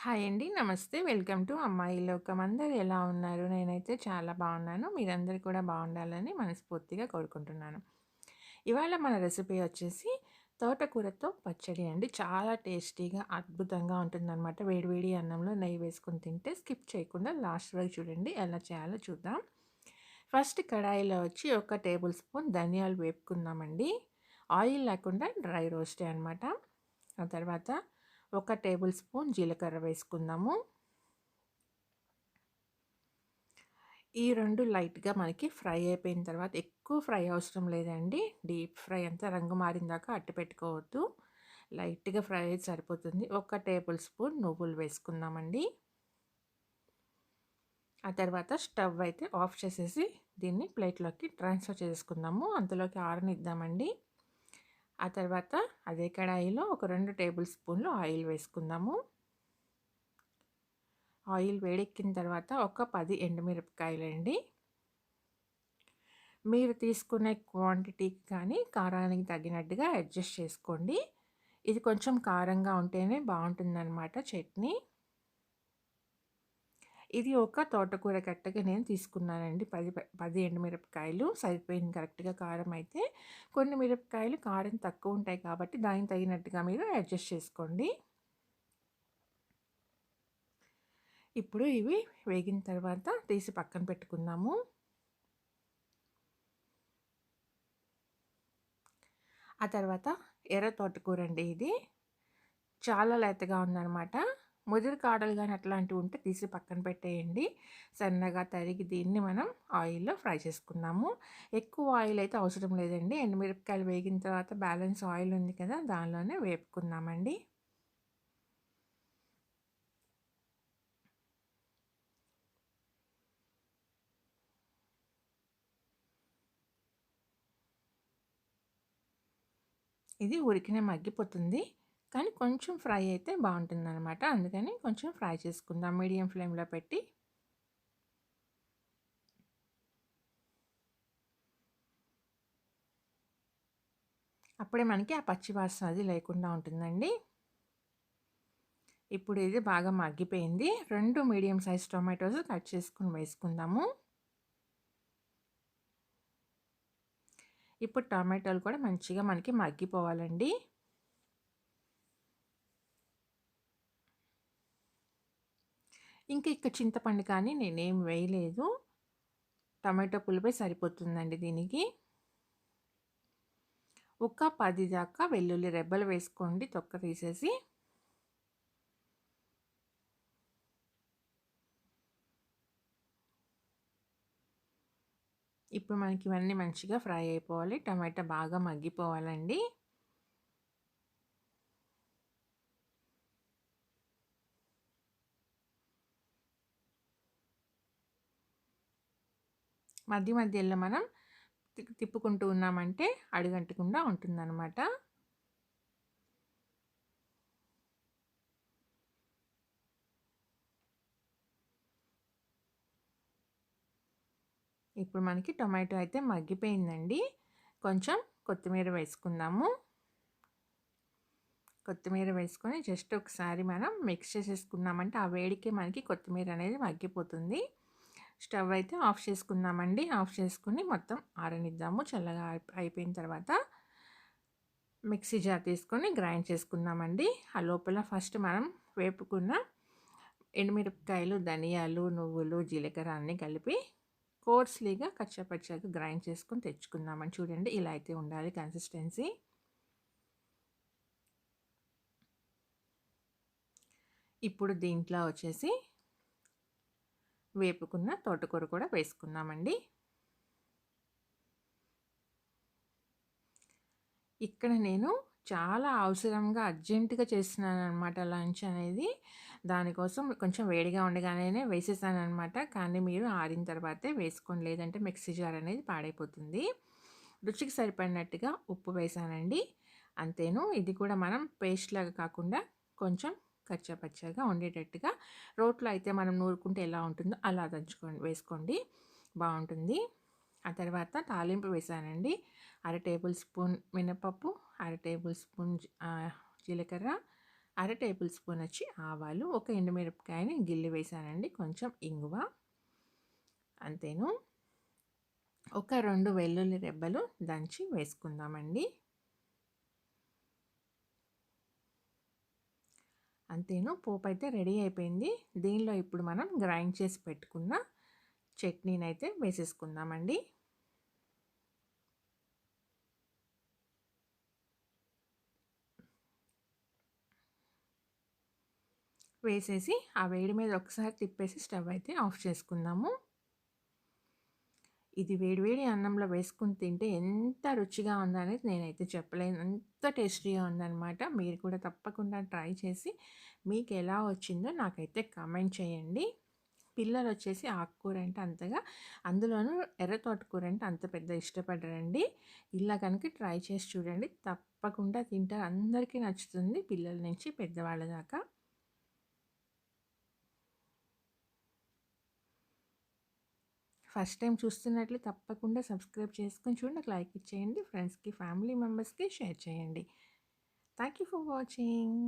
Hi అండి. నమస్తే. Welcome to అమ్మాయి లోకం. అందరూ ఎలా ఉన్నారు? నేనైతే చాలా బాగున్నాను. మీరందరూ కూడా బాగుండాలని మనస్ఫూర్తిగా కోరుకుంటున్నాను. ఇవాళ మన రెసిపీ వచ్చేసి తోటకూరతో పచ్చడి అండి. చాలా టేస్టీగా, అద్భుతంగా ఉంటుందనమాట. వేడివేడి అన్నంలో నెయ్యి వేసుకొని తింటే స్కిప్ చేయకుండా లాస్ట్ వరకు చూడండి. ఎలా చేయాలో చూద్దాం. ఫస్ట్ కడాయిలో వచ్చి ఒక టేబుల్ స్పూన్ ధనియాలు వేపుకుందామండి. ఆయిల్ లేకుండా డ్రై రోస్టే అనమాట. ఆ తర్వాత ఒక టేబుల్ స్పూన్ జీలకర్ర వేసుకుందాము. ఈ 2 లైట్‌గా మనకి ఫ్రై అయిపోయిన తర్వాత ఎక్కువ ఫ్రై అవసరం లేదండి. డీప్ ఫ్రై అంతా రంగు మారిన దాకా అట్టు పెట్టుకోవద్దు. లైట్‌గా ఫ్రై అయితే సరిపోతుంది. ఒక టేబుల్ స్పూన్ నువ్వులు వేసుకుందామండి. ఆ తర్వాత స్టవ్ అయితే ఆఫ్ చేసేసి దీన్ని ప్లేట్‌లోకి ట్రాన్స్‌ఫర్ చేసుకుందాము. అంతలోకి ఆరనిద్దామండి. ఆ తర్వాత అదే కడాయిలో ఒక 2 టేబుల్ స్పూన్లు ఆయిల్ వేసుకుందాము. ఆయిల్ వేడెక్కిన తర్వాత ఒక 10 ఎండుమిరపకాయలండి. మీరు తీసుకునే క్వాంటిటీకి కానీ కారానికి తగినట్టుగా అడ్జస్ట్ చేసుకోండి. ఇది కొంచెం కారంగా ఉంటేనే బాగుంటుందన్నమాట చట్నీ. ఇది ఒక తోటకూర కట్టగా నేను తీసుకున్నానండి. 10 ఎండుమిరపకాయలు సరిపోయింది కరెక్ట్‌గా కారం అయితే. కొన్ని మిరపకాయలు కారం తక్కువ ఉంటాయి కాబట్టి దానికి తగినట్టుగా మీరు అడ్జస్ట్ చేసుకోండి. ఇప్పుడు ఇవి వేగిన తర్వాత తీసి పక్కన పెట్టుకుందాము. ఆ తర్వాత ఎర్ర తోటకూరండి ఇది. చాలా లేతగా ఉందనమాట. ముదిరి కాడలు గాని అట్లాంటివి ఉంటే తీసి పక్కన పెట్టేయండి. సన్నగా తరిగి దీన్ని మనం ఆయిల్‌లో ఫ్రై చేసుకుందాము. ఎక్కువ ఆయిల్ అయితే అవసరం లేదండి. ఎండుమిరపకాయలు వేగిన తర్వాత బ్యాలెన్స్ ఆయిల్ ఉంది కదా! దానిలోనే వేపుకుందామండి. ఇది ఉరికినే మగ్గిపోతుంది. కానీ కొంచెం ఫ్రై అయితే బావుంటుందనమాట. అందుకని కొంచెం ఫ్రై చేసుకుందాం మీడియం ఫ్లేమ్‌లో పెట్టి. అప్పుడే మనకి ఆ పచ్చి వాసన అది లేకుండా ఉంటుందండి. ఇప్పుడు ఇది బాగా మగ్గిపోయింది. 2 మీడియం సైజ్ టొమాటోస్ కట్ చేసుకొని వేసుకుందాము. ఇప్పుడు టమాటాలు కూడా మంచిగా మనకి మగ్గిపోవాలండి. ఇంకా చింతపండు కానీ నేనేం వేయలేదు. టమాటో పులుపే సరిపోతుందండి దీనికి. ఒక 10 దాకా వెల్లుల్లి రెబ్బలు వేసుకోండి తొక్క తీసేసి. ఇప్పుడు మనకి ఇవన్నీ మంచిగా ఫ్రై అయిపోవాలి. టమాటా బాగా మగ్గిపోవాలండి. మధ్య మధ్యలో మనం తిప్పుకుంటూ ఉన్నామంటే అడుగంటకుండా ఉంటుందన్నమాట. ఇప్పుడు మనకి టొమాటో అయితే మగ్గిపోయిందండి. కొంచెం కొత్తిమీర వేసుకుందాము. కొత్తిమీర వేసుకొని జస్ట్ ఒకసారి మనం మిక్స్ చేసేసుకున్నామంటే ఆ వేడికే మనకి కొత్తిమీర అనేది మగ్గిపోతుంది. స్టవ్ అయితే ఆఫ్ చేసుకుందామండి. ఆఫ్ చేసుకుని మొత్తం ఆరనిద్దాము. చల్లగా అయిపోయిన తర్వాత మిక్సీ జార్ తీసుకొని గ్రైండ్ చేసుకుందామండి. ఆ లోపల ఫస్ట్ మనం వేపుకున్న ఎండుమిరపకాయలు, ధనియాలు, నువ్వులు, జీలకర్ర అన్నీ కలిపి కోర్స్లీగా కచ్చాపచ్చాగా గ్రైండ్ చేసుకొని తెచ్చుకుందామని. చూడండి ఇలా అయితే ఉండాలి కన్సిస్టెన్సీ. ఇప్పుడు దీంట్లో వచ్చేసి వేపుకున్న తోటకూర కూడా వేసుకుందామండి. ఇక్కడ నేను చాలా అవసరంగా అర్జెంట్‌గా చేస్తున్నాననమాట లంచ్ అనేది. దానికోసం కొంచెం వేడిగా ఉండగానే వేసేసాననమాట. కానీ మీరు ఆరిన తర్వాతే వేసుకోండి. లేదంటే మిక్సీ జార్ అనేది పాడైపోతుంది. రుచికి సరిపడినట్టుగా ఉప్పు వేసానండి. అంతేను. ఇది కూడా మనం పేస్ట్‌లాగా కాకుండా కొంచెం కచ్చాపచ్చాగా ఉండేటట్టుగా రోట్లో అయితే మనం నూరుకుంటే ఎలా ఉంటుందో అలా వేసుకోండి బావుంటుంది. ఆ తర్వాత తాలింపు వేసానండి. అర టేబుల్ స్పూన్ మినపప్పు, అర టేబుల్ స్పూన్ జీలకర్ర, అర టేబుల్ స్పూన్ వచ్చి ఆవాలు, ఒక ఎండుమిరపకాయని గిల్లి వేసానండి, కొంచెం ఇంగువ, అంతేను. ఒక 2 వెల్లుల్లి రెబ్బలు దంచి వేసుకుందామండి. అంతేను, పోపు అయితే రెడీ అయిపోయింది. దీనిలో ఇప్పుడు మనం గ్రైండ్ చేసి పెట్టుకున్న చట్నీనైతే వేసేసుకుందామండి. వేసేసి ఆ వేడి మీద ఒకసారి తిప్పేసి స్టవ్ అయితే ఆఫ్ చేసుకుందాము. ఇది వేడివేడి అన్నంలో వేసుకొని తింటే ఎంత రుచిగా ఉందనేది నేనైతే చెప్పలేను. అంత టేస్టీగా ఉందనమాట. మీరు కూడా తప్పకుండా ట్రై చేసి మీకు ఎలా వచ్చిందో నాకైతే కామెంట్ చేయండి. పిల్లలొచ్చేసి ఆకుకూర అంటే అంతగా, అందులోనూ ఎర్ర తోటకూర అంటే అంత పెద్ద ఇష్టపడరండి. ఇలా కనుక ట్రై చేసి చూడండి. తప్పకుండా తింటారు. అందరికీ నచ్చుతుంది, పిల్లల నుంచి పెద్దవాళ్ళ దాకా. ఫస్ట్ టైం చూస్తున్నట్లు తప్పకుండా సబ్స్క్రైబ్ చేసుకొని చూడండి. నాకు లైక్ ఇచ్చేయండి. ఫ్రెండ్స్‌కి, ఫ్యామిలీ మెంబర్స్‌కి షేర్ చేయండి. Thank you for watching.